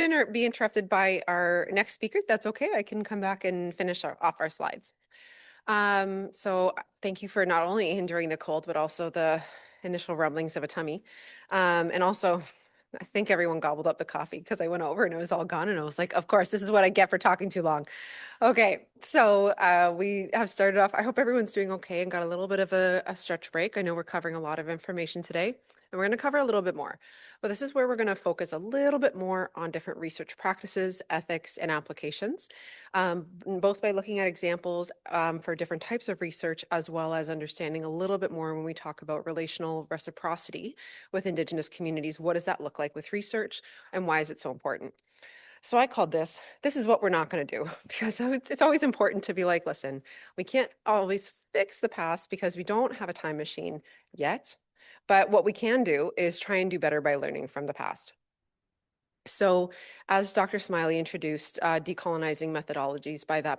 Or be interrupted by our next speaker. That's okay. I can come back and finish off our slides. Thank you for not only enduring the cold, but also the initial rumblings of a tummy. And also, I think everyone gobbled up the coffee because I went over and it was all gone. And I was like, of course, this is what I get for talking too long. Okay, we have started off. I hope everyone's doing okay and got a little bit of a stretch break. I know we're covering a lot of information today, and we're going to cover a little bit more. But this is where we're going to focus a little bit more on different research practices, ethics, and applications, both by looking at examples for different types of research, as well as understanding a little bit more when we talk about relational reciprocity with Indigenous communities. What does that look like with research, and why is it so important? So I called this is what we're not going to do because it's always important to be like, listen, we can't always fix the past because we don't have a time machine yet. But what we can do is try and do better by learning from the past. So, as Dr. Smiley introduced decolonizing methodologies by that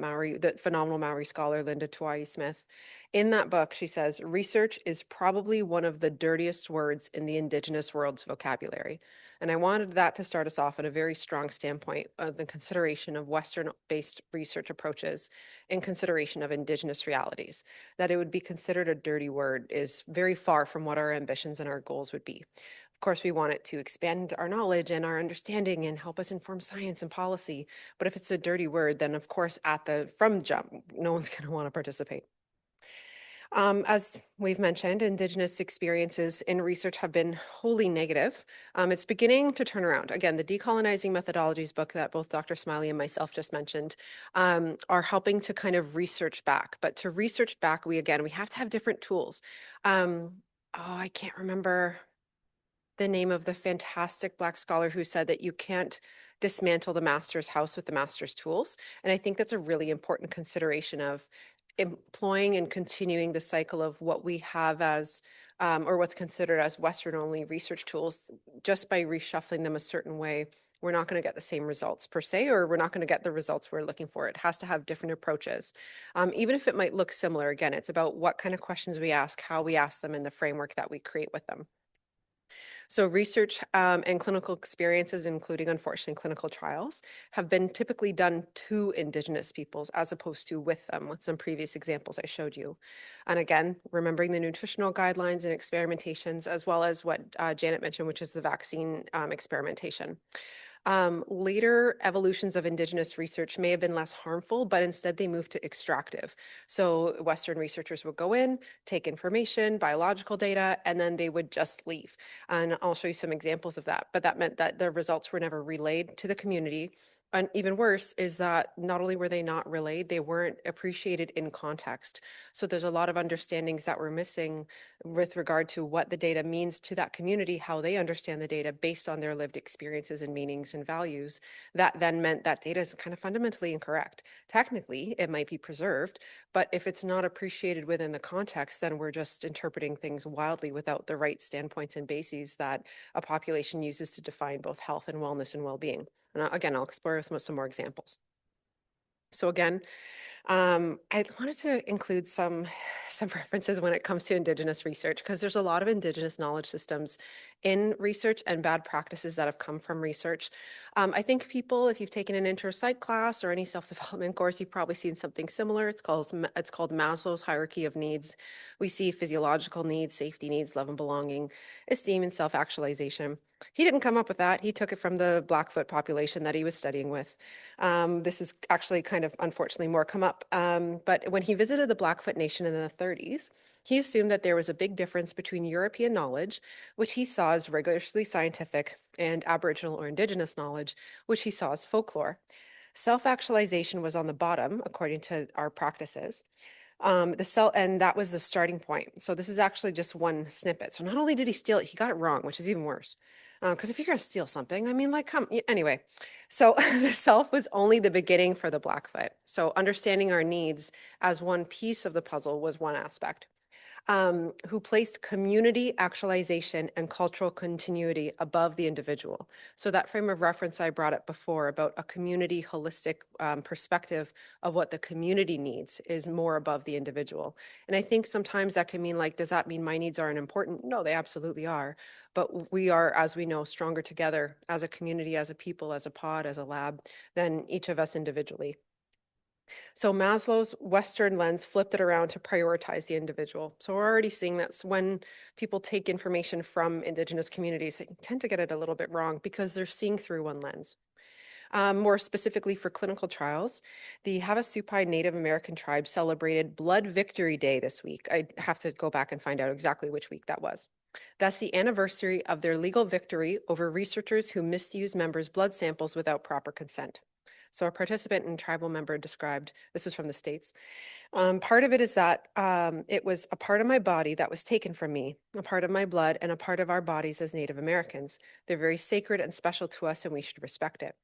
phenomenal Maori scholar, Linda Tuai Smith, in that book, she says, research is probably one of the dirtiest words in the Indigenous world's vocabulary. And I wanted that to start us off at a very strong standpoint of the consideration of Western-based research approaches in consideration of Indigenous realities. That it would be considered a dirty word is very far from what our ambitions and our goals would be. Of course, we want it to expand our knowledge and our understanding and help us inform science and policy. But if it's a dirty word, then of course, from jump, no one's going to want to participate. As we've mentioned, Indigenous experiences in research have been wholly negative. It's beginning to turn around. Again, the Decolonizing Methodologies book that both Dr. Smiley and myself just mentioned are helping to kind of research back. But to research back, we have to have different tools. I can't remember the name of the fantastic Black scholar who said that you can't dismantle the master's house with the master's tools. And I think that's a really important consideration of employing and continuing the cycle of what we have as, or what's considered as Western only research tools. Just by reshuffling them a certain way, we're not going to get the same results per se, or we're not going to get the results we're looking for. It has to have different approaches. Even if it might look similar, again, it's about what kind of questions we ask, how we ask them, and the framework that we create with them. So research and clinical experiences, including unfortunately clinical trials, have been typically done to Indigenous peoples as opposed to with them, with some previous examples I showed you. And again, remembering the nutritional guidelines and experimentations, as well as what Janet mentioned, which is the vaccine experimentation. Later evolutions of Indigenous research may have been less harmful, but instead they moved to extractive. So Western researchers would go in, take information, biological data, and then they would just leave. And I'll show you some examples of that. But that meant that the results were never relayed to the community. And even worse is that not only were they not relayed, they weren't appreciated in context. So there's a lot of understandings that were missing with regard to what the data means to that community, how they understand the data based on their lived experiences and meanings and values. That then meant that data is kind of fundamentally incorrect. Technically, it might be preserved, but if it's not appreciated within the context, then we're just interpreting things wildly without the right standpoints and bases that a population uses to define both health and wellness and well-being. And again, I'll explore with some more examples. So again, I wanted to include some references when it comes to Indigenous research, because there's a lot of Indigenous knowledge systems in research and bad practices that have come from research. I think people, if you've taken an intro psych class or any self-development course, you've probably seen something similar. It's called Maslow's hierarchy of needs. We see physiological needs, safety needs, love and belonging, esteem, and self-actualization. He didn't come up with that. He took it from the Blackfoot population that he was studying with. This is actually kind of unfortunately more come up. But when he visited the Blackfoot Nation in the 30s, he assumed that there was a big difference between European knowledge, which he saw as rigorously scientific, and Aboriginal or Indigenous knowledge, which he saw as folklore. Self-actualization was on the bottom, according to our practices. And that was the starting point. So this is actually just one snippet. So not only did he steal it, he got it wrong, which is even worse. Because if you're going to steal something, I mean, like, anyway. So the self was only the beginning for the Blackfoot. So understanding our needs as one piece of the puzzle was one aspect. who placed community actualization and cultural continuity above the individual. So that frame of reference I brought up before about a community holistic perspective of what the community needs is more above the individual. And I think sometimes that can mean like, does that mean my needs aren't important? No, they absolutely are. But we are, as we know, stronger together as a community, as a people, as a pod, as a lab, than each of us individually. So Maslow's Western lens flipped it around to prioritize the individual. So we're already seeing that when people take information from Indigenous communities, they tend to get it a little bit wrong because they're seeing through one lens. More specifically for clinical trials, the Havasupai Native American tribe celebrated Blood Victory Day this week. I have to go back and find out exactly which week that was. That's the anniversary of their legal victory over researchers who misused members' blood samples without proper consent. So a participant and tribal member described, this was from the States, part of it is that it was a part of my body that was taken from me, a part of my blood and a part of our bodies as Native Americans. They're very sacred and special to us and we should respect it.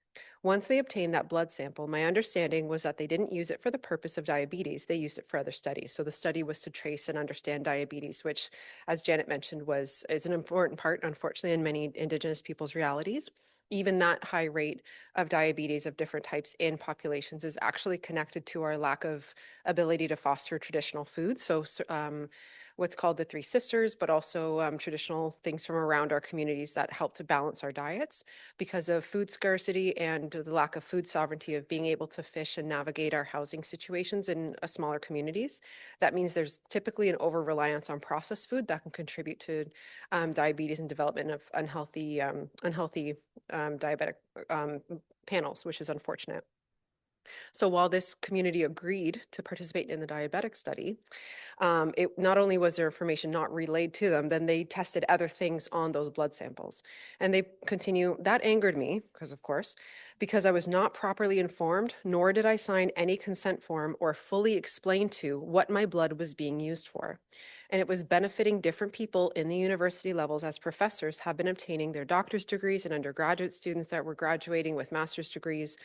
Once they obtained that blood sample, my understanding was that they didn't use it for the purpose of diabetes. They used it for other studies. So the study was to trace and understand diabetes, which, as Janet mentioned, is an important part, unfortunately, in many Indigenous people's realities. Even that high rate of diabetes of different types in populations is actually connected to our lack of ability to foster traditional foods. So what's called the Three Sisters, but also traditional things from around our communities that help to balance our diets because of food scarcity and the lack of food sovereignty of being able to fish and navigate our housing situations in smaller communities. That means there's typically an over-reliance on processed food that can contribute to diabetes and development of unhealthy diabetic panels, which is unfortunate. So while this community agreed to participate in the diabetic study, it not only was their information not relayed to them, then they tested other things on those blood samples. And they continue, that angered me, because I was not properly informed, nor did I sign any consent form or fully explain to what my blood was being used for. And it was benefiting different people in the university levels as professors have been obtaining their doctor's degrees and undergraduate students that were graduating with master's degrees.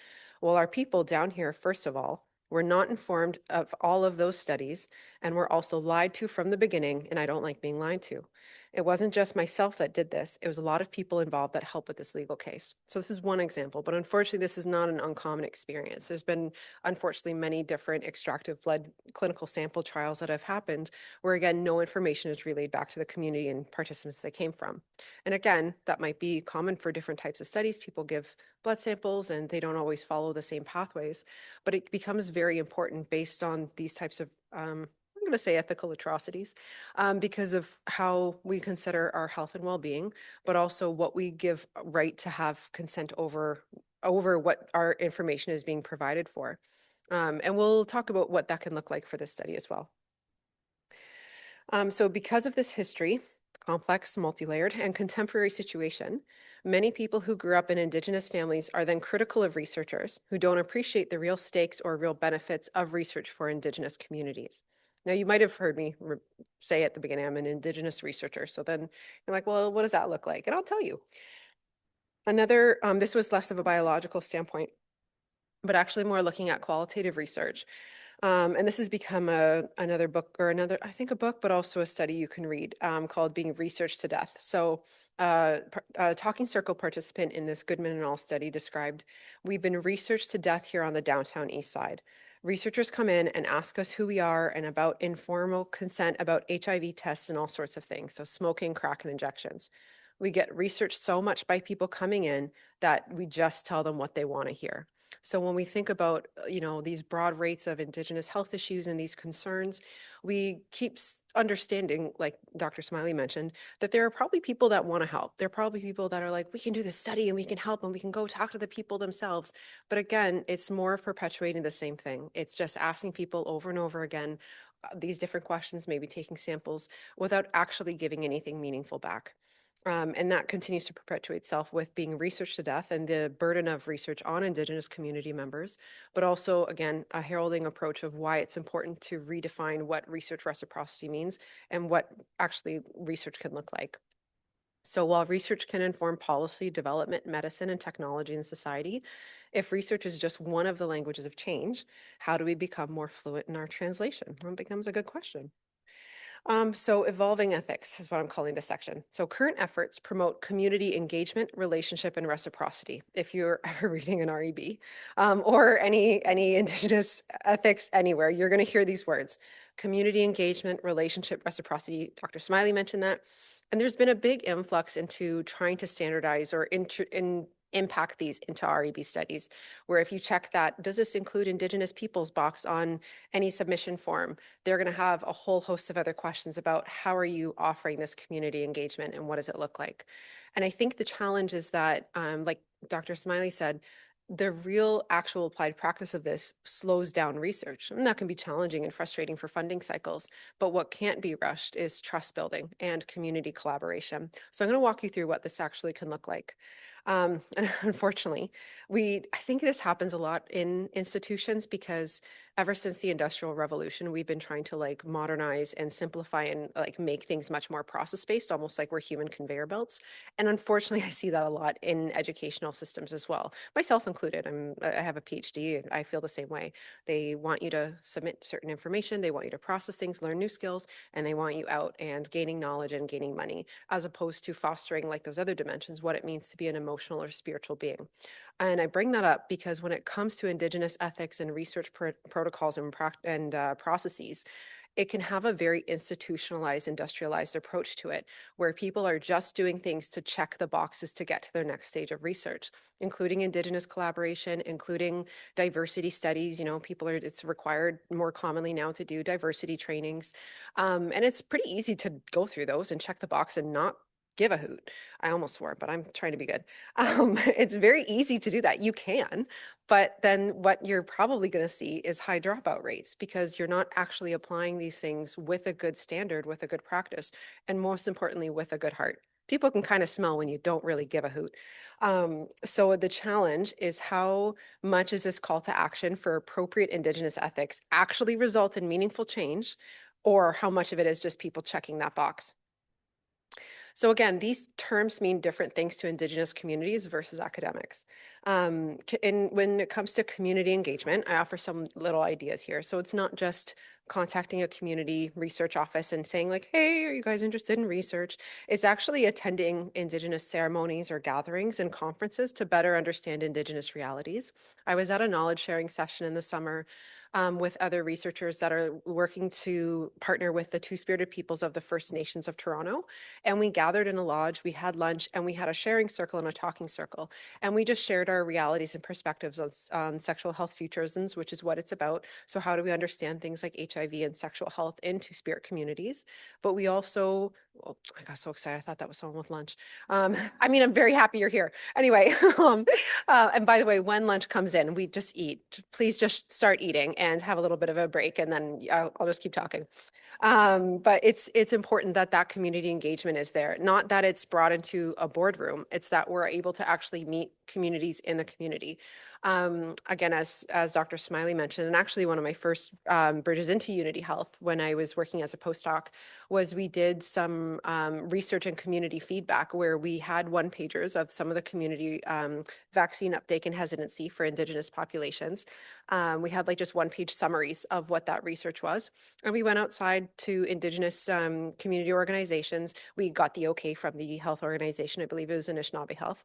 Well, our people down here, first of all, were not informed of all of those studies and were also lied to from the beginning, and I don't like being lied to. It wasn't just myself that did this. It was a lot of people involved that helped with this legal case. So this is one example, but unfortunately, this is not an uncommon experience. There's been, unfortunately, many different extractive blood clinical sample trials that have happened where, again, no information is relayed back to the community and participants they came from. And again, that might be common for different types of studies. People give blood samples and they don't always follow the same pathways, but it becomes very important based on these types of I'm going to say ethical atrocities because of how we consider our health and well-being, but also what we give right to have consent over what our information is being provided for. And we'll talk about what that can look like for this study as well. So because of this history, complex, multi-layered, and contemporary situation, many people who grew up in Indigenous families are then critical of researchers who don't appreciate the real stakes or real benefits of research for Indigenous communities. Now, you might have heard me say at the beginning, I'm an Indigenous researcher. So then you're like, well, what does that look like? And I'll tell you. This was less of a biological standpoint, but actually more looking at qualitative research. And this has become another book or I think a book, but also a study you can read called Being Researched to Death. So a Talking Circle participant in this Goodman and all study described, we've been researched to death here on the downtown east side. Researchers come in and ask us who we are and about informal consent about HIV tests and all sorts of things. So smoking, crack, and injections. We get researched so much by people coming in that we just tell them what they want to hear. So when we think about, these broad rates of Indigenous health issues and these concerns, we keep understanding, like Dr. Smiley mentioned, that there are probably people that want to help. There are probably people that are like, we can do this study and we can help and we can go talk to the people themselves. But again, it's more of perpetuating the same thing. It's just asking people over and over again these different questions, maybe taking samples without actually giving anything meaningful back. And that continues to perpetuate itself with being researched to death and the burden of research on Indigenous community members, but also, again, a heralding approach of why it's important to redefine what research reciprocity means and what actually research can look like. So while research can inform policy, development, medicine, and technology in society, if research is just one of the languages of change, how do we become more fluent in our translation? Well, it becomes a good question. So evolving ethics is what I'm calling this section. So current efforts promote community engagement, relationship, and reciprocity. If you're ever reading an REB or any Indigenous ethics anywhere, you're going to hear these words: community engagement, relationship, reciprocity. Dr. Smiley mentioned that, and there's been a big influx into trying to standardize or impact these into REB studies, where if you check that, does this include Indigenous peoples box on any submission form, they're going to have a whole host of other questions about how are you offering this community engagement and what does it look like? And I think the challenge is that, like Dr. Smiley said, the real actual applied practice of this slows down research. And that can be challenging and frustrating for funding cycles. But what can't be rushed is trust building and community collaboration. So I'm going to walk you through what this actually can look like. And unfortunately, I think this happens a lot in institutions because ever since the Industrial Revolution, we've been trying to like modernize and simplify and like make things much more process based, almost like we're human conveyor belts. And unfortunately, I see that a lot in educational systems as well, myself included. I have a PhD and I feel the same way. They want you to submit certain information, they want you to process things, learn new skills, and they want you out and gaining knowledge and gaining money, as opposed to fostering like those other dimensions, what it means to be an emotional or spiritual being. And I bring that up because when it comes to Indigenous ethics and research protocols and processes, it can have a very institutionalized, industrialized approach to it, where people are just doing things to check the boxes to get to their next stage of research, including Indigenous collaboration, including diversity studies. You know, it's required more commonly now to do diversity trainings. And it's pretty easy to go through those and check the box and not give a hoot. I almost swore, but I'm trying to be good. It's very easy to do that. You can, but then what you're probably going to see is high dropout rates because you're not actually applying these things with a good standard, with a good practice, and most importantly, with a good heart. People can kind of smell when you don't really give a hoot. So the challenge is how much is this call to action for appropriate Indigenous ethics actually result in meaningful change, or how much of it is just people checking that box? So again, these terms mean different things to Indigenous communities versus academics. When it comes to community engagement, I offer some little ideas here. So it's not just contacting a community research office and saying like, hey, are you guys interested in research? It's actually attending Indigenous ceremonies or gatherings and conferences to better understand Indigenous realities. I was at a knowledge sharing session in the summer with other researchers that are working to partner with the Two-Spirited Peoples of the First Nations of Toronto. And we gathered in a lodge, we had lunch, and we had a sharing circle and a talking circle. And we just shared our realities and perspectives on sexual health futurisms, which is what it's about. So how do we understand things like HIV and sexual health in Two-Spirit communities? But we also, oh, I got so excited. I thought that was someone with lunch. I mean, I'm very happy you're here. Anyway, and by the way, when lunch comes in, we just eat. Please just start eating and have a little bit of a break, and then I'll just keep talking. But it's important that that community engagement is there. Not that it's brought into a boardroom. It's that we're able to actually meet communities in the community. Again, as Dr. Smiley mentioned, and actually one of my first bridges into Unity Health when I was working as a postdoc was we did some research and community feedback where we had one pagers of some of the community vaccine uptake and hesitancy for Indigenous populations. We had like just one page summaries of what that research was. And we went outside to Indigenous community organizations. We got the okay from the health organization. I believe it was Anishinaabe Health.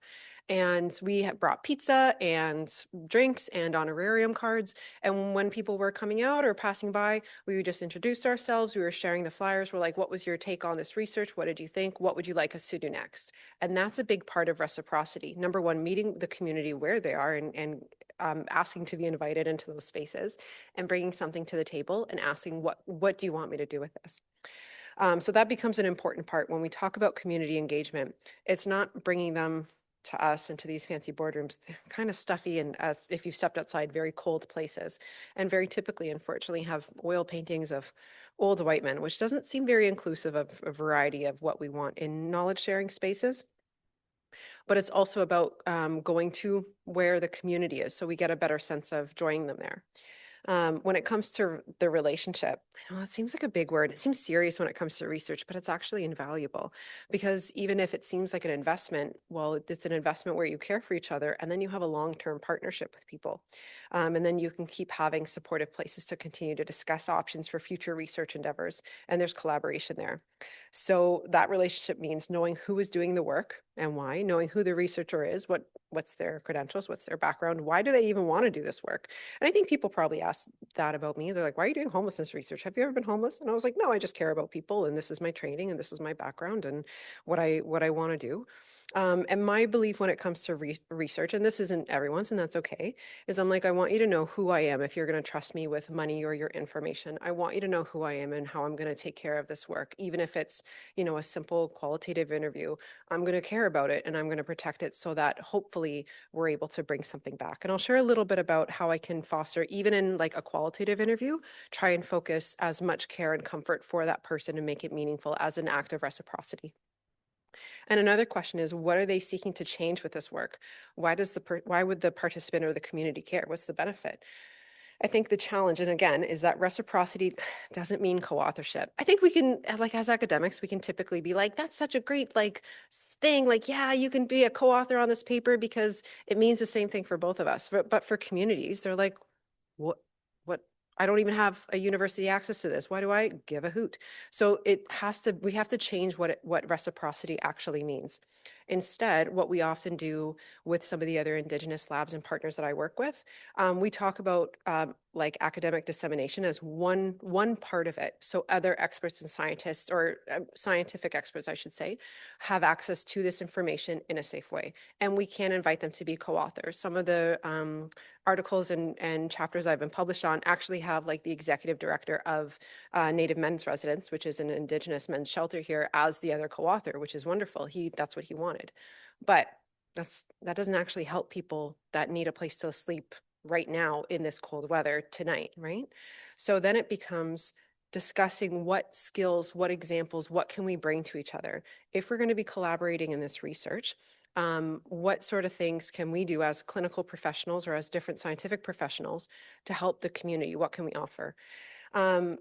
And we had brought pizza and drinks and honorarium cards. And when people were coming out or passing by, we would just introduce ourselves. We were sharing the flyers. We're like, what was your take on this research? What did you think? What would you like us to do next? And that's a big part of reciprocity. Number one, meeting the community where they are and asking to be invited into those spaces and bringing something to the table and asking, what do you want me to do with this? So that becomes an important part when we talk about community engagement. It's not bringing them to us into these fancy boardrooms. They're kind of stuffy and if you've stepped outside, very cold places, and very typically, unfortunately, have oil paintings of old white men, which doesn't seem very inclusive of a variety of what we want in knowledge sharing spaces. But it's also about going to where the community is so we get a better sense of joining them there. When it comes to the relationship, I know it seems like a big word. It seems serious when it comes to research, but it's actually invaluable because even if it seems like an investment, well, it's an investment where you care for each other and then you have a long-term partnership with people. And then you can keep having supportive places to continue to discuss options for future research endeavors. And there's collaboration there. So that relationship means knowing who is doing the work and why, knowing who the researcher is, what's their credentials, what's their background, why do they even want to do this work? And I think people probably ask that about me. They're like, why are you doing homelessness research? Have you ever been homeless? And I was like, no, I just care about people and this is my training and this is my background and what I want to do. And my belief when it comes to research, and this isn't everyone's, and that's okay, is I'm like, I want you to know who I am if you're going to trust me with money or your information. I want you to know who I am and how I'm going to take care of this work, even if it's, a simple qualitative interview. I'm going to care about it and I'm going to protect it so that hopefully we're able to bring something back. And I'll share a little bit about how I can foster, even in like a qualitative interview, try and focus as much care and comfort for that person and make it meaningful as an act of reciprocity. And another question is, what are they seeking to change with this work? Why would the participant or the community care? What's the benefit? I think the challenge, and again, is that reciprocity doesn't mean co-authorship. I think we can, like as academics, we can typically be like, that's such a great like thing. Like, yeah, you can be a co-author on this paper because it means the same thing for both of us. But for communities, they're like, what, what? I don't even have a university access to this. Why do I give a hoot? So we have to change what reciprocity actually means. Instead, what we often do with some of the other Indigenous labs and partners that I work with, we talk about like academic dissemination as one part of it. So other experts and scientists, or scientific experts, I should say, have access to this information in a safe way. And we can invite them to be co-authors. Some of the articles and chapters I've been published on actually have like the executive director of Native Men's Residence, which is an Indigenous men's shelter here, as the other co-author, which is wonderful. That's what he wanted. But that doesn't actually help people that need a place to sleep right now in this cold weather tonight, right? So then it becomes discussing what skills, what examples, what can we bring to each other? If we're going to be collaborating in this research, what sort of things can we do as clinical professionals or as different scientific professionals to help the community? What can we offer?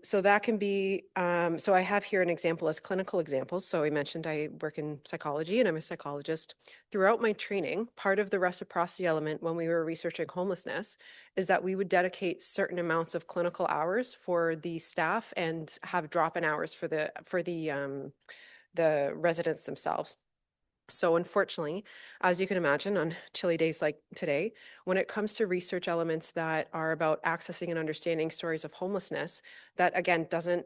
So that can be, so I have here an example as clinical examples. So I mentioned I work in psychology and I'm a psychologist. Throughout my training, part of the reciprocity element when we were researching homelessness is that we would dedicate certain amounts of clinical hours for the staff and have drop-in hours for the residents themselves. So unfortunately, as you can imagine, on chilly days like today, when it comes to research elements that are about accessing and understanding stories of homelessness, that again doesn't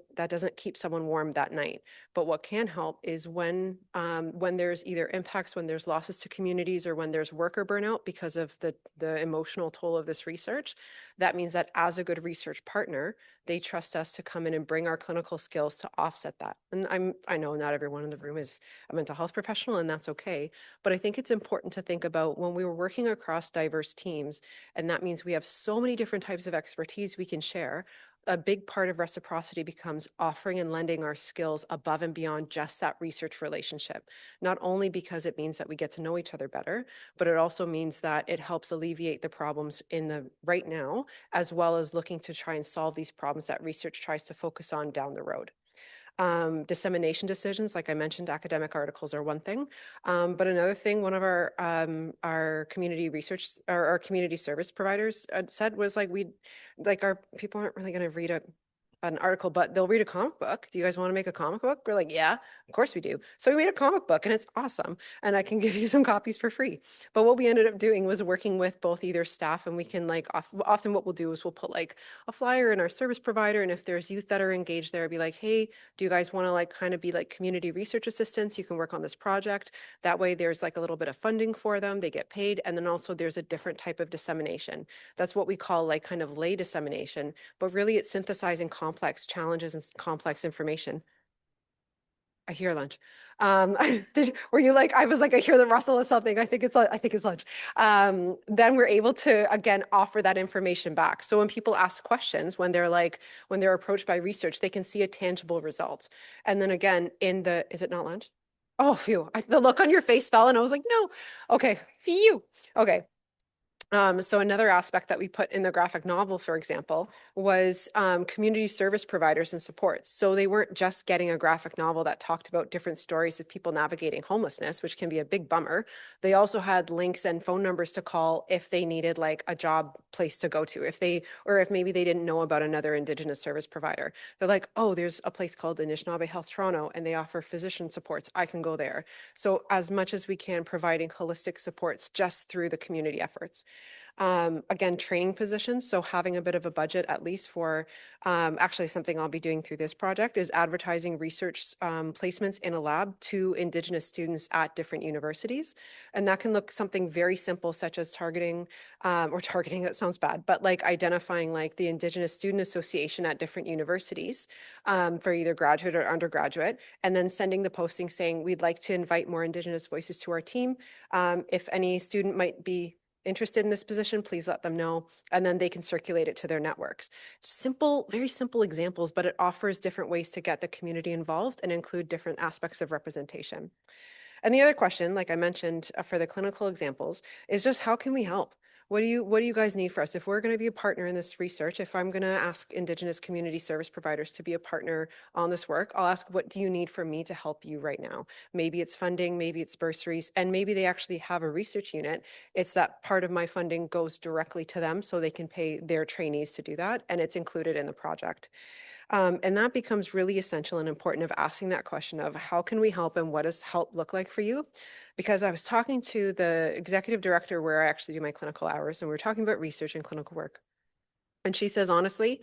keep someone warm that night. But what can help is when there's either impacts, when there's losses to communities, or when there's worker burnout because of the emotional toll of this research. That means that as a good research partner, they trust us to come in and bring our clinical skills to offset that. And I know not everyone in the room is a mental health professional, and that's okay. But I think it's important to think about when we were working across diverse teams, and that means we have so many different types of expertise we can share. A big part of reciprocity becomes offering and lending our skills above and beyond just that research relationship. Not only because it means that we get to know each other better, but it also means that it helps alleviate the problems in the right now, as well as looking to try and solve these problems that research tries to focus on down the road. Dissemination decisions, like I mentioned, academic articles are one thing. But another thing, one of our community research or our community service providers said was like our people aren't really going to read an article, but they'll read a comic book. Do you guys want to make a comic book? We're like, yeah, of course we do. So we made a comic book and it's awesome. And I can give you some copies for free. But what we ended up doing was working with both either staff and we can often what we'll do is we'll put like a flyer in our service provider. And if there's youth that are engaged there, be like, hey, do you guys want to like kind of be like community research assistants? You can work on this project. That way there's like a little bit of funding for them. They get paid. And then also there's a different type of dissemination. That's what we call like kind of lay dissemination, but really it's synthesizing complex challenges and complex information. I hear lunch. Were you like, I was like, I hear the rustle of something. I think it's lunch. Then we're able to, again, offer that information back. So when people ask questions, when they're approached by research, they can see a tangible result. And then again, is it not lunch? Oh, phew. The look on your face fell and I was like, no. Okay, phew. Okay. So another aspect that we put in the graphic novel, for example, was community service providers and supports. So they weren't just getting a graphic novel that talked about different stories of people navigating homelessness, which can be a big bummer. They also had links and phone numbers to call if they needed like a job place to go to, or if maybe they didn't know about another Indigenous service provider. They're like, oh, there's a place called the Anishinaabe Health Toronto, and they offer physician supports. I can go there. So as much as we can, providing holistic supports just through the community efforts. Again, training positions. So having a bit of a budget, at least for actually something I'll be doing through this project is advertising research placements in a lab to Indigenous students at different universities. And that can look something very simple, such as targeting, that sounds bad, but like identifying like the Indigenous Student Association at different universities for either graduate or undergraduate, and then sending the posting saying, we'd like to invite more Indigenous voices to our team. If any student might be interested in this position, please let them know, and then they can circulate it to their networks. Simple, very simple examples, but it offers different ways to get the community involved and include different aspects of representation. And the other question, like I mentioned for the clinical examples, is just how can we help? What do you guys need for us? If we're going to be a partner in this research, if I'm going to ask Indigenous community service providers to be a partner on this work, I'll ask, what do you need from me to help you right now? Maybe it's funding, maybe it's bursaries, and maybe they actually have a research unit. It's that part of my funding goes directly to them so they can pay their trainees to do that, and it's included in the project. And that becomes really essential and important of asking that question of how can we help and what does help look like for you? Because I was talking to the executive director where I actually do my clinical hours, and we were talking about research and clinical work. And she says, honestly,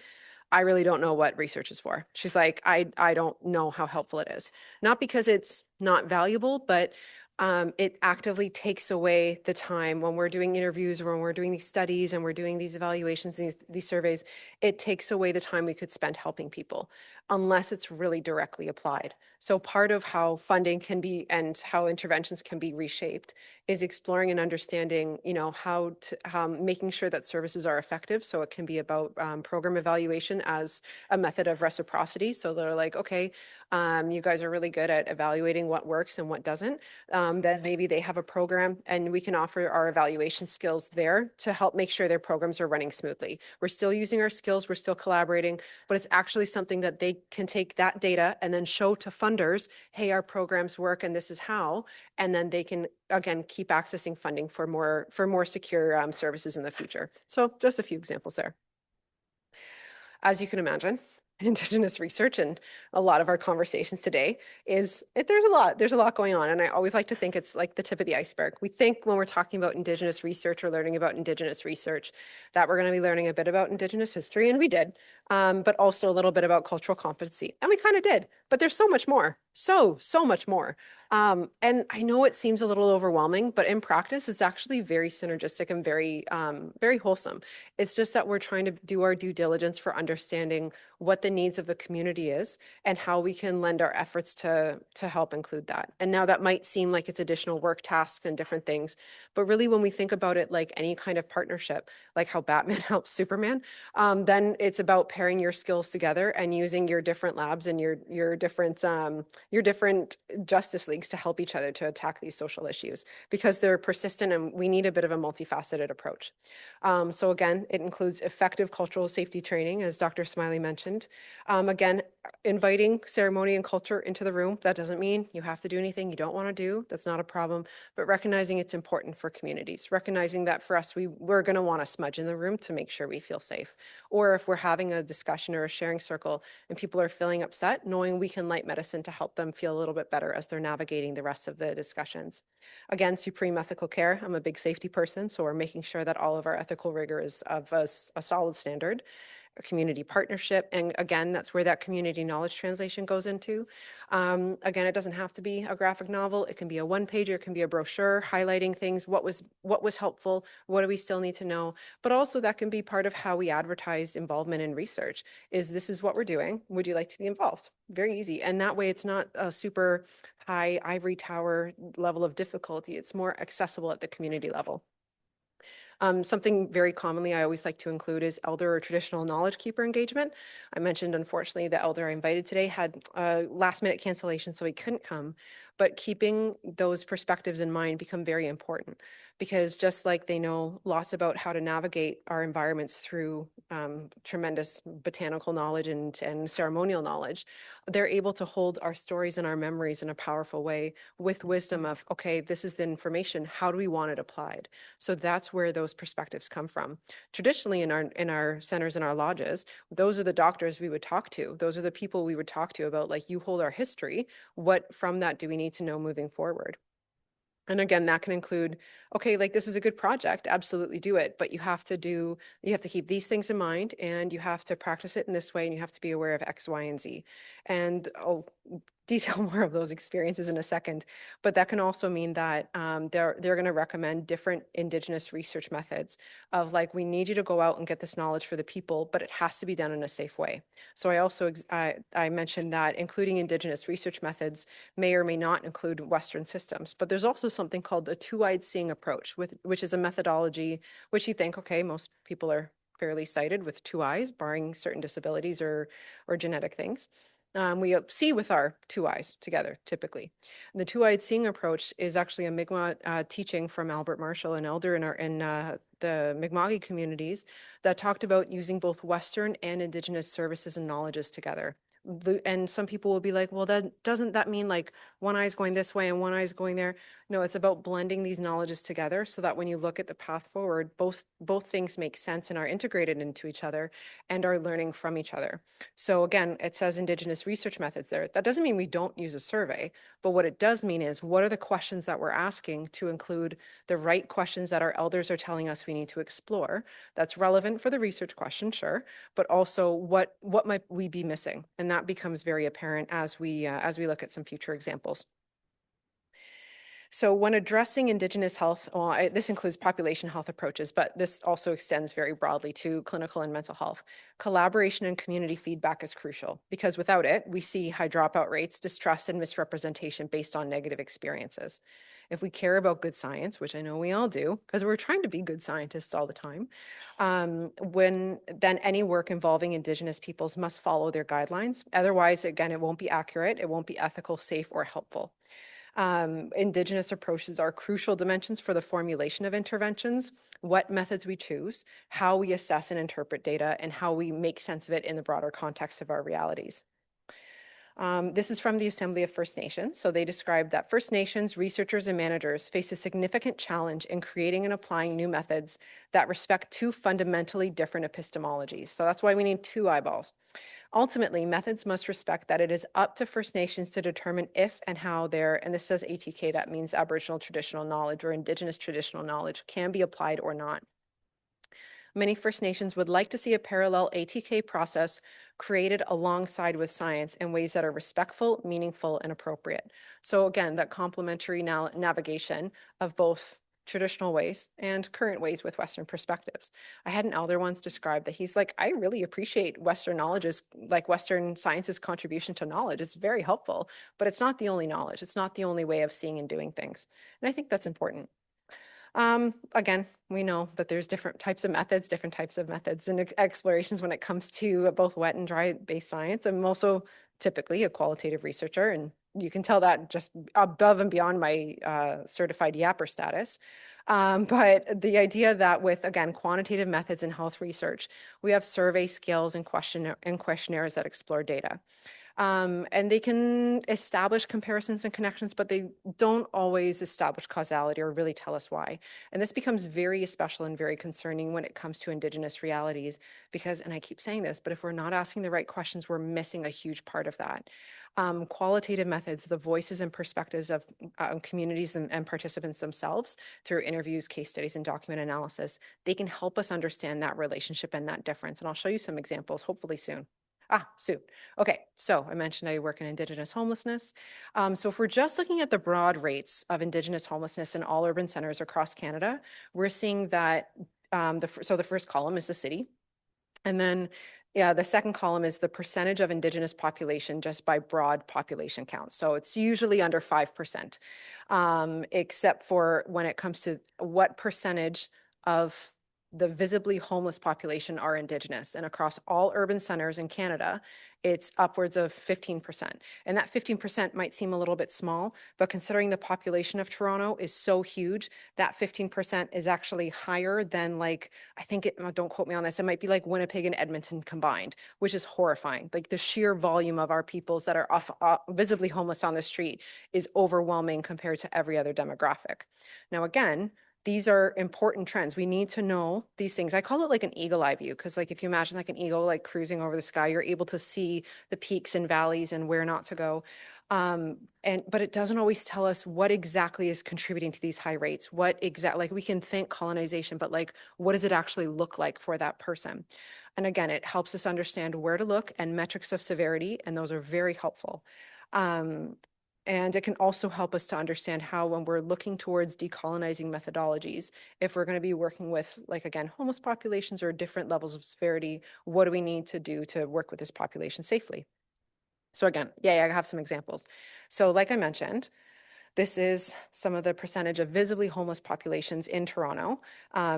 I really don't know what research is for. She's like, I don't know how helpful it is. Not because it's not valuable, but it actively takes away the time when we're doing interviews or when we're doing these studies and we're doing these evaluations, these surveys, it takes away the time we could spend helping people unless it's really directly applied. So part of how funding can be and how interventions can be reshaped is exploring and understanding, how making sure that services are effective. So it can be about program evaluation as a method of reciprocity. So they're like, okay, you guys are really good at evaluating what works and what doesn't. Then maybe they have a program and we can offer our evaluation skills there to help make sure their programs are running smoothly. We're still using our skills, we're still collaborating, but it's actually something that they can take that data and then show to funders, hey, our programs work and this is how, and then they can again keep accessing funding for more secure services in the future. So just a few examples there. As you can imagine, Indigenous research and a lot of our conversations today there's a lot going on. And I always like to think it's like the tip of the iceberg. We think when we're talking about Indigenous research or learning about Indigenous research that we're going to be learning a bit about Indigenous history, and we did, but also a little bit about cultural competency. And we kind of did, but there's so much more, so much more. And I know it seems a little overwhelming, but in practice, it's actually very synergistic and very wholesome. It's just that we're trying to do our due diligence for understanding what the needs of the community is and how we can lend our efforts to help include that. And now that might seem like it's additional work tasks and different things, but really when we think about it like any kind of partnership, like how Batman helps Superman, then it's about pairing your skills together and using your different labs and your different justice leagues to help each other to attack these social issues because they're persistent and we need a bit of a multifaceted approach. So again, it includes effective cultural safety training, as Dr. Smiley mentioned. Again, inviting ceremony and culture into the room. That doesn't mean you have to do anything you don't want to do. That's not a problem. But recognizing it's important for communities, recognizing that for us, we're going to want a smudge in the room to make sure we feel safe. Or if we're having a discussion or a sharing circle and people are feeling upset, knowing we can light medicine to help them feel a little bit better as they're navigating the rest of the discussions. Again, supreme ethical care. I'm a big safety person, so we're making sure that all of our ethical rigor is of a solid standard. A community partnership, and again, that's where that community knowledge translation goes into. Again, it doesn't have to be a graphic novel. It can be a one-pager, it can be a brochure highlighting things, what was helpful, what do we still need to know, but also that can be part of how we advertise involvement in research. This is what we're doing. Would you like to be involved? Very easy, and that way it's not a super high ivory tower level of difficulty. It's more accessible at the community level. Something very commonly I always like to include is elder or traditional knowledge keeper engagement. I mentioned, unfortunately, the elder I invited today had a last minute cancellation, so he couldn't come. But keeping those perspectives in mind become very important, because just like they know lots about how to navigate our environments through tremendous botanical knowledge and ceremonial knowledge, they're able to hold our stories and our memories in a powerful way with wisdom of, okay, this is the information, how do we want it applied? So that's where those perspectives come from. Traditionally in our centers and our lodges, those are the doctors we would talk to. Those are the people we would talk to about, like, you hold our history. What from that do we need to know moving forward? And again, that can include, okay, like, this is a good project, absolutely do it, but you have to keep these things in mind, and you have to practice it in this way, and you have to be aware of X, Y, and Z. And I'll detail more of those experiences in a second, but that can also mean that they're going to recommend different Indigenous research methods of, like, we need you to go out and get this knowledge for the people, but it has to be done in a safe way. So I mentioned that including Indigenous research methods may or may not include Western systems. But there's also something called the two-eyed seeing approach, which is a methodology which you think, okay, most people are fairly sighted with two eyes, barring certain disabilities or genetic things. We see with our two eyes together, typically. And the two-eyed seeing approach is actually a Mi'kmaq teaching from Albert Marshall, an elder in the Mi'kmaqi communities, that talked about using both Western and Indigenous services and knowledges together. And some people will be like, well, doesn't that mean, like, one eye is going this way and one eye is going there? No, it's about blending these knowledges together so that when you look at the path forward, both things make sense and are integrated into each other and are learning from each other. So again, it says Indigenous research methods there. That doesn't mean we don't use a survey, but what it does mean is, what are the questions that we're asking to include the right questions that our elders are telling us we need to explore? That's relevant for the research question, sure, but also what might we be missing? And that becomes very apparent as we look at some future examples. So when addressing Indigenous health, well, this includes population health approaches, but this also extends very broadly to clinical and mental health. Collaboration and community feedback is crucial, because without it, we see high dropout rates, distrust, and misrepresentation based on negative experiences. If we care about good science, which I know we all do, because we're trying to be good scientists all the time, then any work involving Indigenous peoples must follow their guidelines. Otherwise, again, it won't be accurate, it won't be ethical, safe, or helpful. Indigenous approaches are crucial dimensions for the formulation of interventions, what methods we choose, how we assess and interpret data, and how we make sense of it in the broader context of our realities. This is from the Assembly of First Nations. So they described that First Nations researchers and managers face a significant challenge in creating and applying new methods that respect two fundamentally different epistemologies. So that's why we need two eyeballs. Ultimately, methods must respect that it is up to First Nations to determine if and how their, and this says ATK, that means Aboriginal traditional knowledge or Indigenous traditional knowledge, can be applied or not. Many First Nations would like to see a parallel ATK process created alongside with science in ways that are respectful, meaningful, and appropriate. So again, that complementary navigation of both traditional ways and current ways with Western perspectives. I had an elder once describe that he's like, I really appreciate Western knowledge's, like Western science's contribution to knowledge. It's very helpful, but it's not the only knowledge. It's not the only way of seeing and doing things. And I think that's important. Again, we know that there's different types of methods and explorations when it comes to both wet and dry based science. I'm also typically a qualitative researcher, and you can tell that just above and beyond my certified yapper status. But the idea that with, again, quantitative methods in health research, we have survey skills and questionnaires that explore data. And they can establish comparisons and connections, but they don't always establish causality or really tell us why. And this becomes very special and very concerning when it comes to Indigenous realities, because, and I keep saying this, but if we're not asking the right questions, we're missing a huge part of that. Qualitative methods, the voices and perspectives of communities and participants themselves through interviews, case studies, and document analysis, they can help us understand that relationship and that difference. And I'll show you some examples, hopefully soon. Soon. Okay, so I mentioned I work in Indigenous homelessness. So if we're just looking at the broad rates of Indigenous homelessness in all urban centers across Canada, we're seeing that the first column is the city. And then the second column is the percentage of Indigenous population just by broad population count. So it's usually under 5%, except for when it comes to what percentage of the visibly homeless population are Indigenous. And across all urban centers in Canada, it's upwards of 15%. And that 15% might seem a little bit small, but considering the population of Toronto is so huge, that 15% is actually higher than like, I think it, don't quote me on this, it might be like Winnipeg and Edmonton combined, which is horrifying. Like the sheer volume of our peoples that are visibly homeless on the street is overwhelming compared to every other demographic. Now, again, these are important trends. We need to know these things. I call it like an eagle eye view because like if you imagine like an eagle like cruising over the sky, you're able to see the peaks and valleys and where not to go. But it doesn't always tell us what exactly is contributing to these high rates. What exactly, like we can think colonization, but like what does it actually look like for that person? And again, it helps us understand where to look and metrics of severity, and those are very helpful. Um, and it can also help us to understand how, when we're looking towards decolonizing methodologies, if we're going to be working with, like, again, homeless populations or different levels of severity, what do we need to do to work with this population safely? So again, yeah, I have some examples. So like I mentioned, this is some of the percentage of visibly homeless populations in Toronto.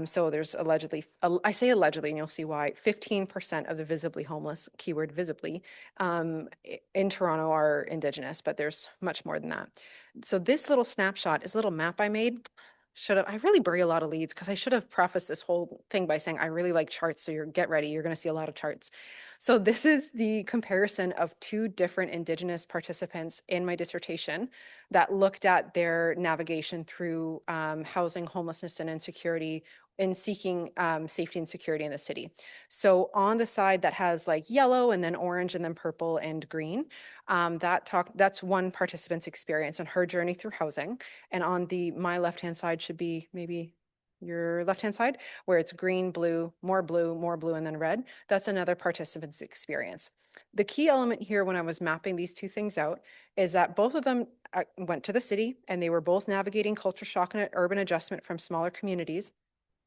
So there's allegedly, I say allegedly, and you'll see why, 15% of the visibly homeless, keyword visibly, in Toronto are Indigenous, but there's much more than that. So this little snapshot is a little map I made. I really bury a lot of leads because I should have prefaced this whole thing by saying I really like charts. So get ready, you're going to see a lot of charts. So this is the comparison of two different Indigenous participants in my dissertation that looked at their navigation through housing, homelessness, and insecurity in seeking safety and security in the city. So on the side that has like yellow and then orange and then purple and green, that's one participant's experience and her journey through housing. And on my left-hand side should be maybe your left-hand side, where it's green, blue, more blue, and then red. That's another participant's experience. The key element here when I was mapping these two things out is that both of them went to the city and they were both navigating culture shock and urban adjustment from smaller communities.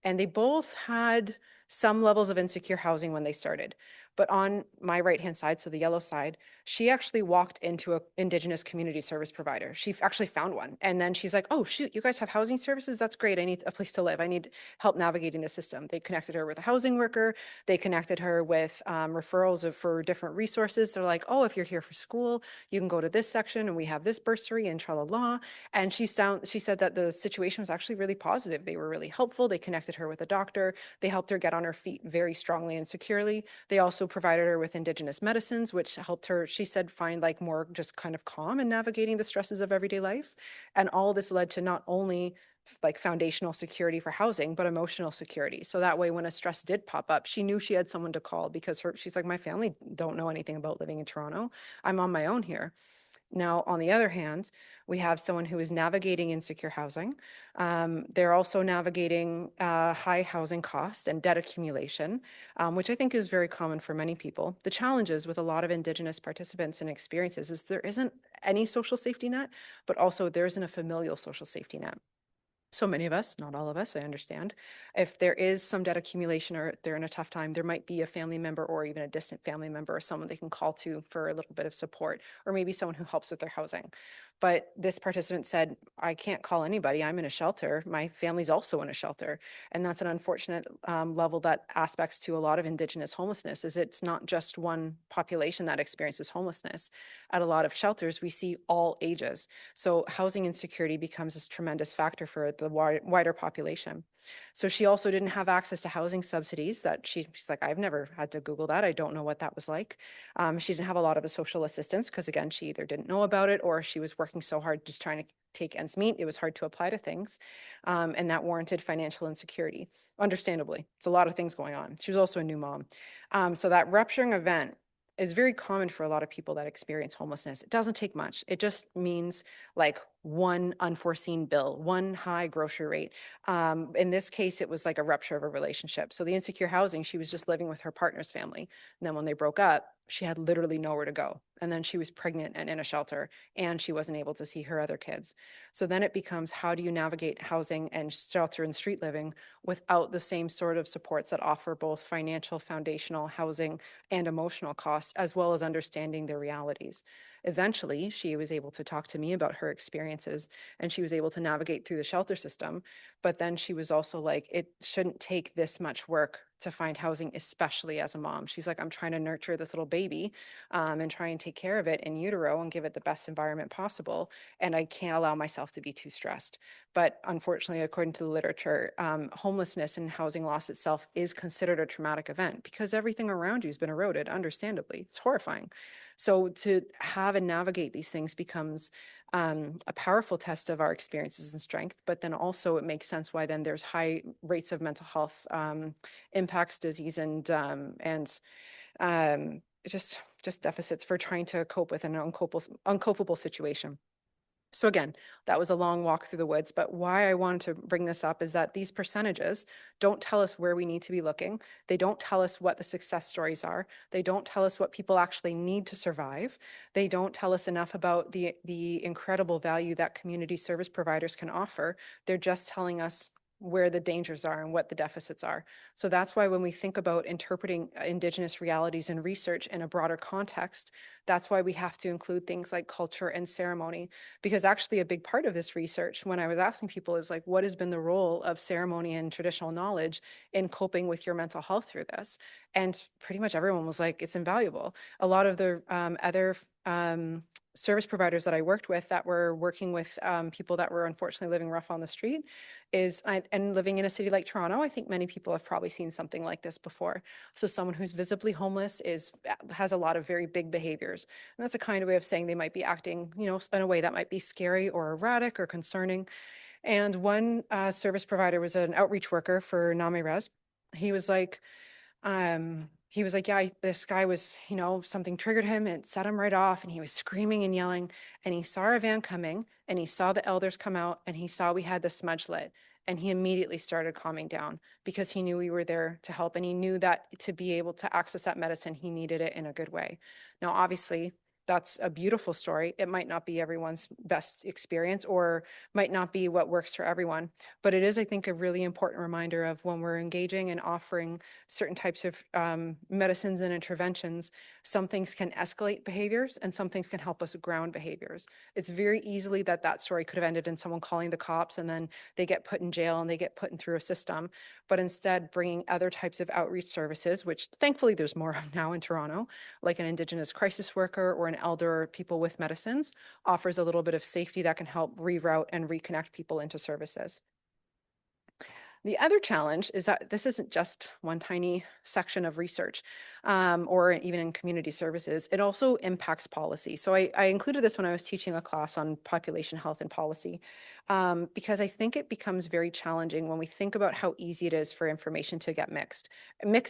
And they both had some levels of insecure housing when they started. But on my right-hand side, so the yellow side, she actually walked into an Indigenous community service provider. She actually found one. And then she's like, oh, shoot, you guys have housing services? That's great. I need a place to live. I need help navigating the system. They connected her with a housing worker. They connected her with referrals for different resources. They're like, oh, if you're here for school, you can go to this section and we have this bursary and tra la la. And she said that the situation was actually really positive. They were really helpful. They connected her with a doctor. They helped her get on her feet very strongly and securely. They also provided her with Indigenous medicines, which helped her, she said, find like more just kind of calm in navigating the stresses of everyday life. And all this led to not only like foundational security for housing, but emotional security. So that way, when a stress did pop up, she knew she had someone to call because she's like, my family don't know anything about living in Toronto. I'm on my own here. Now, on the other hand, we have someone who is navigating insecure housing. They're also navigating high housing costs and debt accumulation, which I think is very common for many people. The challenges with a lot of Indigenous participants and experiences is there isn't any social safety net, but also there isn't a familial social safety net. So many of us, not all of us, I understand. If there is some debt accumulation or they're in a tough time, there might be a family member or even a distant family member or someone they can call to for a little bit of support, or maybe someone who helps with their housing. But this participant said, I can't call anybody. I'm in a shelter. My family's also in a shelter. And that's an unfortunate level that aspects to a lot of Indigenous homelessness is it's not just one population that experiences homelessness. At a lot of shelters, we see all ages. So housing insecurity becomes this tremendous factor for the wider population. So she also didn't have access to housing subsidies that she's like, I've never had to Google that. I don't know what that was like. She didn't have a lot of social assistance because again, she either didn't know about it or she was working so hard just trying to take ends meet. It was hard to apply to things. And that warranted financial insecurity. Understandably, it's a lot of things going on. She was also a new mom. So that rupturing event is very common for a lot of people that experience homelessness. It doesn't take much. It just means like one unforeseen bill, one high grocery rate. In this case, it was like a rupture of a relationship. So the insecure housing, she was just living with her partner's family. And then when they broke up, she had literally nowhere to go. And then she was pregnant and in a shelter, and she wasn't able to see her other kids. So then it becomes, how do you navigate housing and shelter and street living without the same sort of supports that offer both financial, foundational, housing, and emotional costs, as well as understanding their realities? Eventually, she was able to talk to me about her experiences, and she was able to navigate through the shelter system. But then she was also like, it shouldn't take this much work to find housing, especially as a mom. She's like, I'm trying to nurture this little baby and try and take care of it in utero and give it the best environment possible. And I can't allow myself to be too stressed. But unfortunately, according to the literature, homelessness and housing loss itself is considered a traumatic event because everything around you has been eroded, understandably. It's horrifying. So to have and navigate these things becomes a powerful test of our experiences and strength, but then also it makes sense why then there's high rates of mental health impacts, disease, and just deficits for trying to cope with an uncopable situation. So again, that was a long walk through the woods, but why I wanted to bring this up is that these percentages don't tell us where we need to be looking. They don't tell us what the success stories are. They don't tell us what people actually need to survive. They don't tell us enough about the incredible value that community service providers can offer. They're just telling us where the dangers are and what the deficits are. So that's why when we think about interpreting Indigenous realities and research in a broader context, that's why we have to include things like culture and ceremony, because actually a big part of this research, when I was asking people, is like, what has been the role of ceremony and traditional knowledge in coping with your mental health through this? And pretty much everyone was like, it's invaluable. A lot of the other service providers that I worked with that were working with people that were unfortunately living rough on the street and living in a city like Toronto, I think many people have probably seen something like this before. So someone who's visibly homeless has a lot of very big behaviors. And that's a kind of way of saying they might be acting, in a way that might be scary or erratic or concerning. And one service provider was an outreach worker for NAMERES. He was like, yeah, this guy was, something triggered him and set him right off. And he was screaming and yelling. And he saw our van coming and he saw the elders come out and he saw we had the smudge lit. And he immediately started calming down because he knew we were there to help. And he knew that to be able to access that medicine, he needed it in a good way. Now, obviously, that's a beautiful story. It might not be everyone's best experience or might not be what works for everyone, but it is, I think, a really important reminder of when we're engaging and offering certain types of medicines and interventions, some things can escalate behaviors and some things can help us ground behaviors. It's very easily that story could have ended in someone calling the cops and then they get put in jail and they get put in through a system. But instead, bringing other types of outreach services, which thankfully there's more of now in Toronto, like an Indigenous crisis worker or an elder or people with medicines, offers a little bit of safety that can help reroute and reconnect people into services. The other challenge is that this isn't just one tiny section of research or even in community services. It also impacts policy. So I included this when I was teaching a class on population health and policy because I think it becomes very challenging when we think about how easy it is for information to get mixed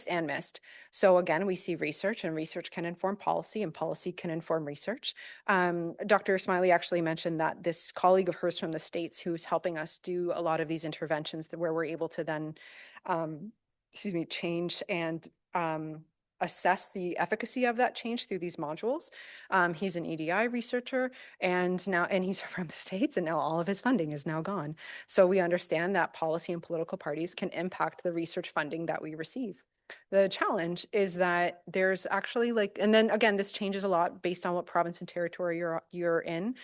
and missed. So again, we see research and research can inform policy and policy can inform research. Dr. Smiley actually mentioned that this colleague of hers from the States who's helping us do a lot of these interventions where we're able to then, change and assess the efficacy of that change through these modules. He's an EDI researcher and he's from the States and now all of his funding is now gone. So we understand that policy and political parties can impact the research funding that we receive. The challenge is that there's actually and then again, this changes a lot based on what province and territory you're in.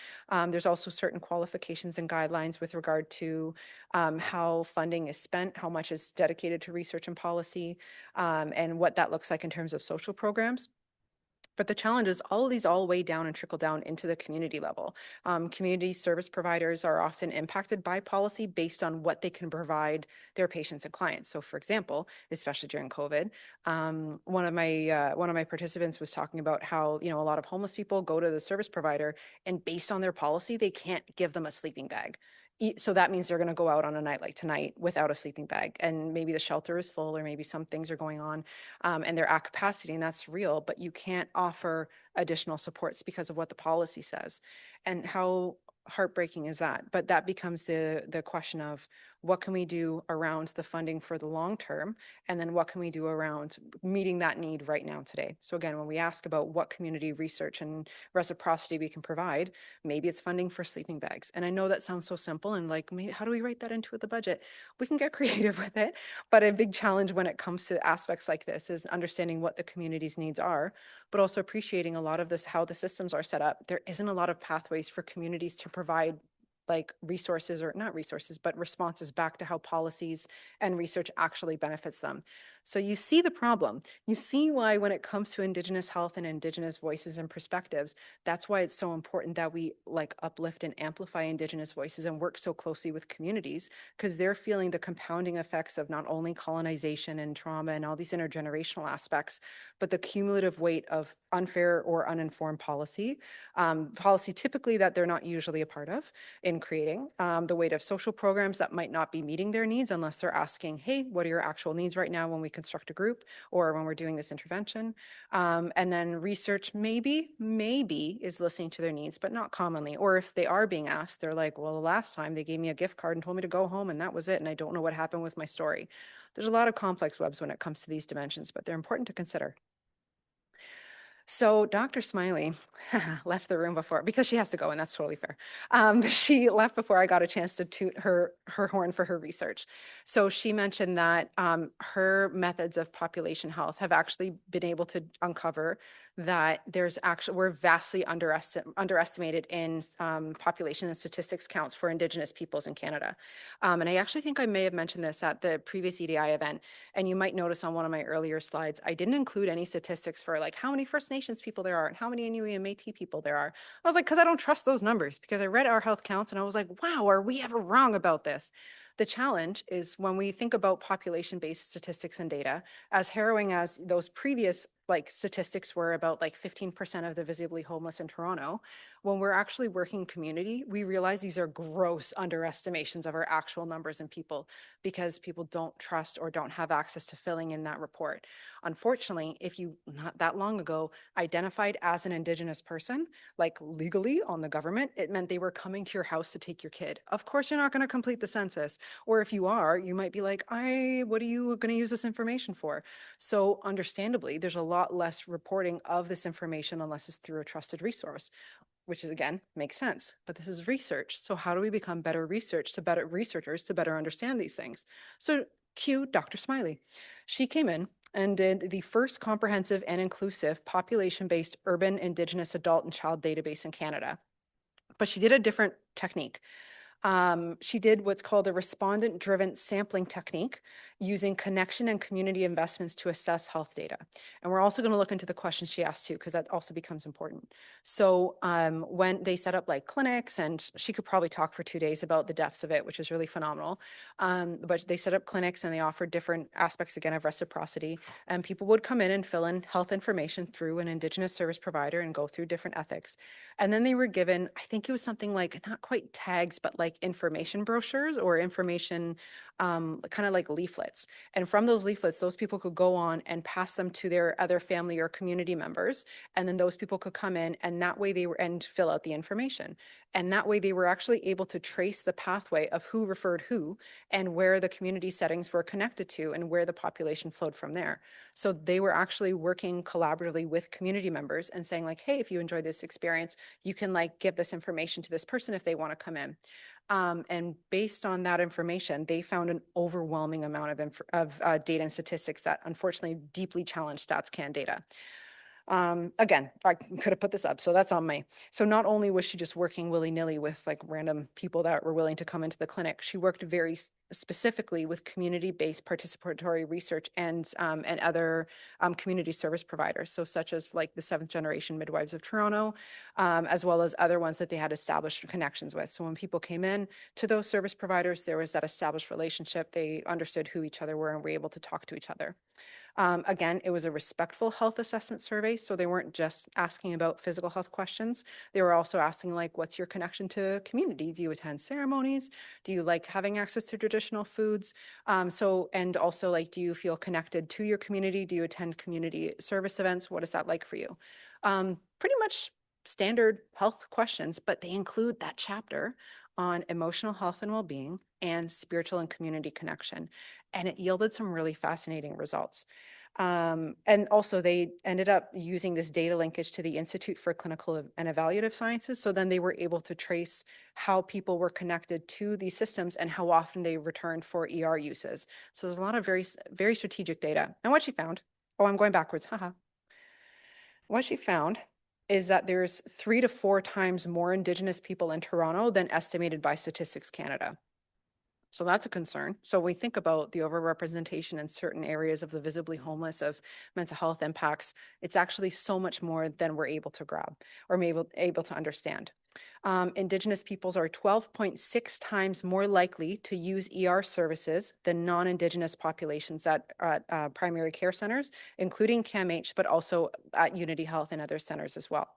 There's also certain qualifications and guidelines with regard to how funding is spent, how much is dedicated to research and policy, and what that looks like in terms of social programs. But the challenge is all of these all weigh down and trickle down into the community level. Community service providers are often impacted by policy based on what they can provide their patients and clients. So for example, especially during COVID, one of my participants was talking about how, a lot of homeless people go to the service provider and based on their policy, they can't give them a sleeping bag. So that means they're going to go out on a night like tonight without a sleeping bag. And maybe the shelter is full or maybe some things are going on and they're at capacity and that's real, but you can't offer additional supports because of what the policy says. And how heartbreaking is that? But that becomes the question of what can we do around the funding for the long term, and then what can we do around meeting that need right now today. So again, when we ask about what community research and reciprocity we can provide, maybe it's funding for sleeping bags. And I know that sounds so simple and like, how do we write that into the budget? We can get creative with it, but a big challenge when it comes to aspects like this is understanding what the community's needs are, but also appreciating a lot of this, how the systems are set up. There isn't a lot of pathways for communities to provide like resources, or not resources, but responses back to how policies and research actually benefits them. So you see the problem. You see why when it comes to Indigenous health and Indigenous voices and perspectives, that's why it's so important that we like uplift and amplify Indigenous voices and work so closely with communities, because they're feeling the compounding effects of not only colonization and trauma and all these intergenerational aspects, but the cumulative weight of unfair or uninformed policy, policy typically that they're not usually a part of in creating, the weight of social programs that might not be meeting their needs unless they're asking, hey, what are your actual needs right now when we construct a group or when we're doing this intervention? And then research maybe is listening to their needs, but not commonly. Or if they are being asked, they're like, well, the last time they gave me a gift card and told me to go home and that was it. And I don't know what happened with my story. There's a lot of complex webs when it comes to these dimensions, but they're important to consider. So Dr. Smiley left the room before because she has to go, and that's totally fair. She left before I got a chance to toot her horn for her research. So she mentioned that her methods of population health have actually been able to uncover that we're vastly underestimated in population and statistics counts for Indigenous peoples in Canada. And I actually think I may have mentioned this at the previous EDI event. And you might notice on one of my earlier slides, I didn't include any statistics for like how many First Nations people there are and how many Inuit and Métis people there are. I was like, because I don't trust those numbers, because I read Our Health Counts and I was like, wow, are we ever wrong about this? The challenge is when we think about population-based statistics and data, as harrowing as those previous like statistics were about like 15% of the visibly homeless in Toronto, when we're actually working community, we realize these are gross underestimations of our actual numbers and people, because people don't trust or don't have access to filling in that report. Unfortunately, if you not that long ago identified as an Indigenous person, like legally on the government, it meant they were coming to your house to take your kid. Of course, you're not going to complete the census. Or if you are, you might be like, what are you going to use this information for? So understandably, there's a lot less reporting of this information unless it's through a trusted resource, which is again makes sense. But this is research. So how do we become better researchers to better understand these things? So cue Dr. Smiley. She came in and did the first comprehensive and inclusive population-based urban Indigenous adult and child database in Canada. But she did a different technique. She did what's called a respondent-driven sampling technique using connection and community investments to assess health data. And we're also going to look into the questions she asked too, because that also becomes important. So when they set up like clinics, and she could probably talk for 2 days about the depths of it, which is really phenomenal. But they set up clinics and they offered different aspects again of reciprocity. And people would come in and fill in health information through an Indigenous service provider and go through different ethics. And then they were given, I think it was something like not quite tags, but like information brochures or information, kind of like leaflets. And from those leaflets, those people could go on and pass them to their other family or community members. And then those people could come in and that way they were and fill out the information. And that way they were actually able to trace the pathway of who referred who and where the community settings were connected to and where the population flowed from there. So they were actually working collaboratively with community members and saying like, hey, if you enjoyed this experience, you can like give this information to this person if they want to come in. And based on that information, they found an overwhelming amount of data and statistics that unfortunately deeply challenged StatsCan data. Again, I could have put this up, so that's on me. So not only was she just working willy-nilly with like random people that were willing to come into the clinic, she worked very specifically with community-based participatory research and other community service providers. So such as like the 7th-generation Midwives of Toronto, as well as other ones that they had established connections with. So when people came in to those service providers, there was that established relationship. They understood who each other were and were able to talk to each other. Again, it was a respectful health assessment survey, so they weren't just asking about physical health questions. They were also asking like, what's your connection to community? Do you attend ceremonies? Do you like having access to traditional foods? And also like, do you feel connected to your community? Do you attend community service events? What is that like for you? Pretty much standard health questions, but they include that chapter on emotional health and well-being and spiritual and community connection. And it yielded some really fascinating results. And also, they ended up using this data linkage to the Institute for Clinical and Evaluative Sciences. So then they were able to trace how people were connected to these systems and how often they returned for ER uses. So there's a lot of very strategic data. And what she found, oh, I'm going backwards, haha. What she found is that there's 3 to 4 times more Indigenous people in Toronto than estimated by Statistics Canada. So that's a concern. So we think about the overrepresentation in certain areas of the visibly homeless, of mental health impacts. It's actually so much more than we're able to grab or able to understand. Indigenous peoples are 12.6 times more likely to use ER services than non-Indigenous populations at primary care centers, including CAMH, but also at Unity Health and other centers as well.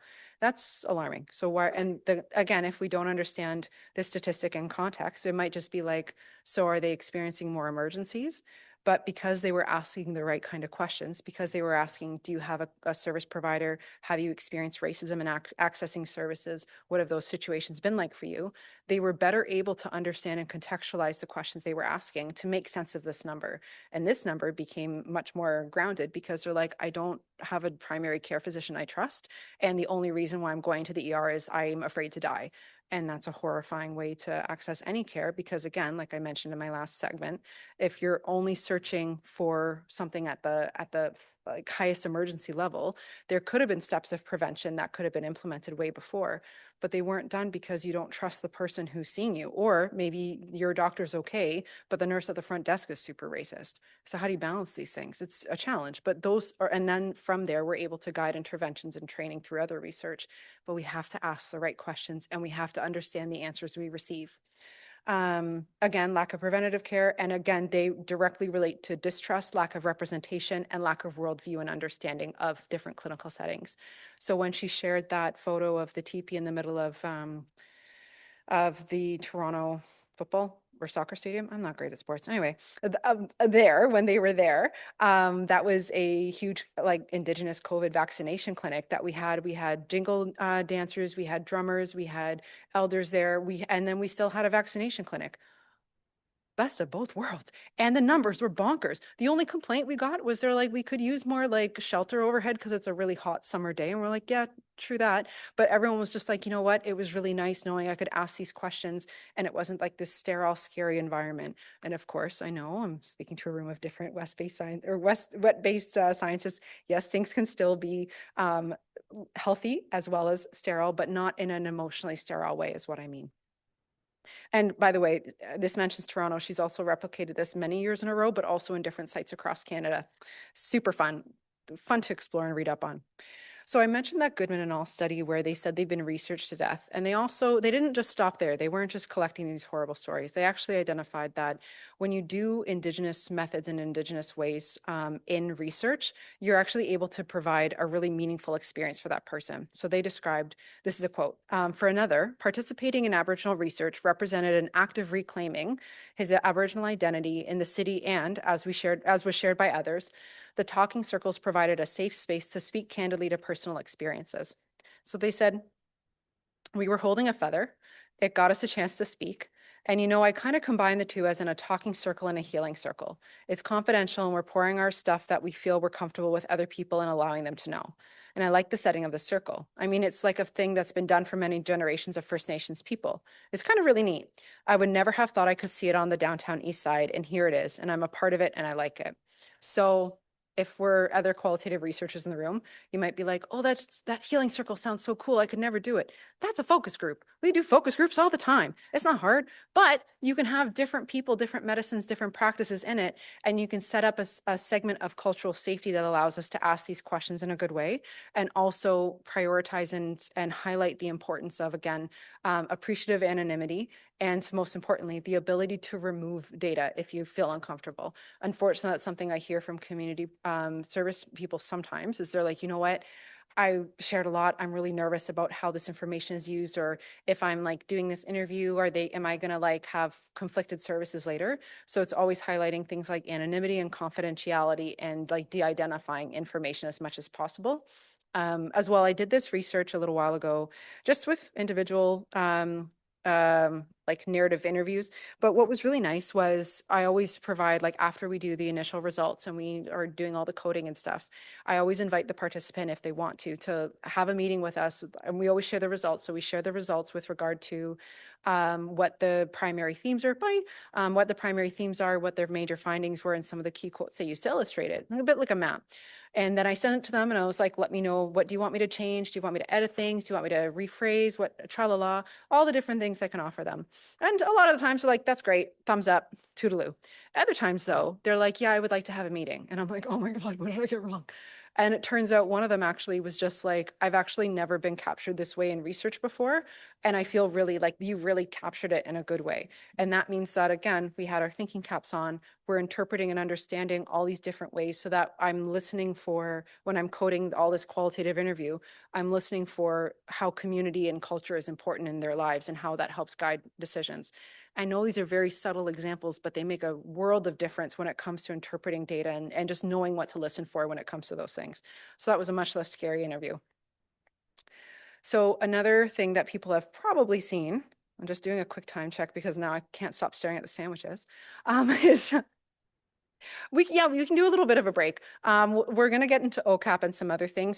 That's alarming. So why, and again, if we don't understand this statistic in context, it might just be like, so are they experiencing more emergencies? But because they were asking the right kind of questions, because they were asking, do you have a service provider? Have you experienced racism in accessing services? What have those situations been like for you? They were better able to understand and contextualize the questions they were asking to make sense of this number. And this number became much more grounded because they're like, I don't have a primary care physician I trust. And the only reason why I'm going to the ER is I'm afraid to die. And that's a horrifying way to access any care because, again, like I mentioned in my last segment, if you're only searching for something at the like highest emergency level, there could have been steps of prevention that could have been implemented way before, but they weren't done because you don't trust the person who's seeing you, or maybe your doctor's okay, but the nurse at the front desk is super racist. So how do you balance these things? It's a challenge, but those are, and then from there, we're able to guide interventions and training through other research, but we have to ask the right questions and we have to understand the answers we receive. Again, lack of preventative care. And again, they directly relate to distrust, lack of representation, and lack of worldview and understanding of different clinical settings. So when she shared that photo of the teepee in the middle of the Toronto football or soccer stadium. I'm not great at sports. Anyway, there, when they were there, that was a huge like Indigenous COVID vaccination clinic that we had. We had jingle dancers, we had drummers, we had elders there. And then we still had a vaccination clinic. Best of both worlds. And the numbers were bonkers. The only complaint we got was they're like, we could use more like shelter overhead because it's a really hot summer day. And we're like, yeah, true that. But everyone was just like, you know what? It was really nice knowing I could ask these questions and it wasn't like this sterile, scary environment. And of course, I know I'm speaking to a room of different West-based science or wet-based scientists. Yes, things can still be healthy as well as sterile, but not in an emotionally sterile way is what I mean. And by the way, this mentions Toronto. She's also replicated this many years in a row, but also in different sites across Canada. Super fun to explore and read up on. So I mentioned that Goodman and all study where they said they've been researched to death. And they didn't just stop there. They weren't just collecting these horrible stories. They actually identified that when you do Indigenous methods and Indigenous ways in research, you're actually able to provide a really meaningful experience for that person. So they described, this is a quote, for another, participating in Aboriginal research represented an act of reclaiming his Aboriginal identity in the city and, as was shared by others, the talking circles provided a safe space to speak candidly to personal experiences. So they said, we were holding a feather. It got us a chance to speak. And I kind of combine the two as in a talking circle and a healing circle. It's confidential and we're pouring our stuff that we feel we're comfortable with other people and allowing them to know. And I like the setting of the circle. I mean, it's like a thing that's been done for many generations of First Nations people. It's kind of really neat. I would never have thought I could see it on the downtown east side, and here it is. And I'm a part of it and I like it. So if we're other qualitative researchers in the room, you might be like, oh, that healing circle sounds so cool. I could never do it. That's a focus group. We do focus groups all the time. It's not hard, but you can have different people, different medicines, different practices in it, and you can set up a segment of cultural safety that allows us to ask these questions in a good way and also prioritize and highlight the importance of, again, appreciative anonymity and most importantly, the ability to remove data if you feel uncomfortable. Unfortunately, that's something I hear from community service people sometimes is they're like, you know what? I shared a lot. I'm really nervous about how this information is used, or if I'm like doing this interview, am I going to like have conflicted services later? So it's always highlighting things like anonymity and confidentiality and like de-identifying information as much as possible. As well, I did this research a little while ago, just with individual like narrative interviews. But what was really nice was I always provide, like after we do the initial results and we are doing all the coding and stuff, I always invite the participant if they want to have a meeting with us. And we always share the results. So we share the results with regard to what the primary themes are by, what the primary themes are, what their major findings were, and some of the key quotes they used to illustrate it, a bit like a map. And then I sent it to them and I was like, let me know, what do you want me to change? Do you want me to edit things? Do you want me to rephrase what, tra la la, all the different things I can offer them. And a lot of the times they're like, that's great, thumbs up, toodaloo. Other times though, they're like, yeah, I would like to have a meeting. And I'm like, oh my God, what did I get wrong? And it turns out one of them actually was just like, I've actually never been captured this way in research before. And I feel really like you really captured it in a good way. And that means that, again, we had our thinking caps on, we're interpreting and understanding all these different ways so that I'm listening for, when I'm coding all this qualitative interview, I'm listening for how community and culture is important in their lives and how that helps guide decisions. I know these are very subtle examples, but they make a world of difference when it comes to interpreting data and just knowing what to listen for when it comes to those things. So that was a much less scary interview. So another thing that people have probably seen, I'm just doing a quick time check because now I can't stop staring at the sandwiches, is we can do a little bit of a break. We're going to get into OCAP and some other things.